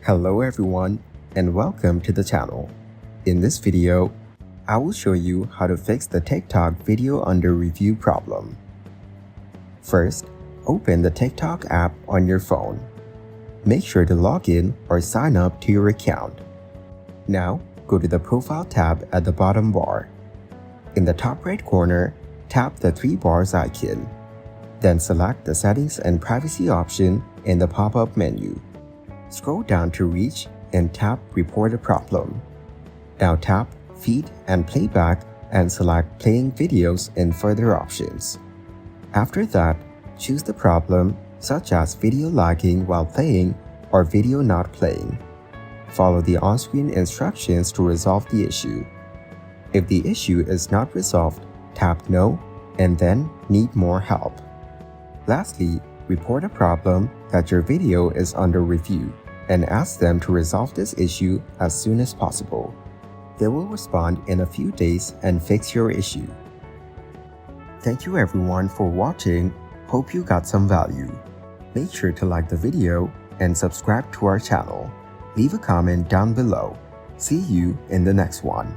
Hello everyone and welcome to the channel. In this video, I will show you how to fix the TikTok video under review problem. First, open the TikTok app on your phone. Make sure to log in or sign up to your account. Now, go to the Profile tab at the bottom bar. In the top right corner, tap the three bars icon. Then select the Settings and Privacy option in the pop-up menu. Scroll down to Reach and tap Report a Problem. Now tap Feed and Playback and select Playing Videos in further options. After that, choose the problem such as video lagging while playing or video not playing. Follow the on-screen instructions to resolve the issue. If the issue is not resolved, tap No and then Need more help. Lastly, report a problem that your video is under review and ask them to resolve this issue as soon as possible. They will respond in a few days and fix your issue. Thank you everyone for watching. Hope you got some value. Make sure to like the video and subscribe to our channel. Leave a comment down below. See you in the next one.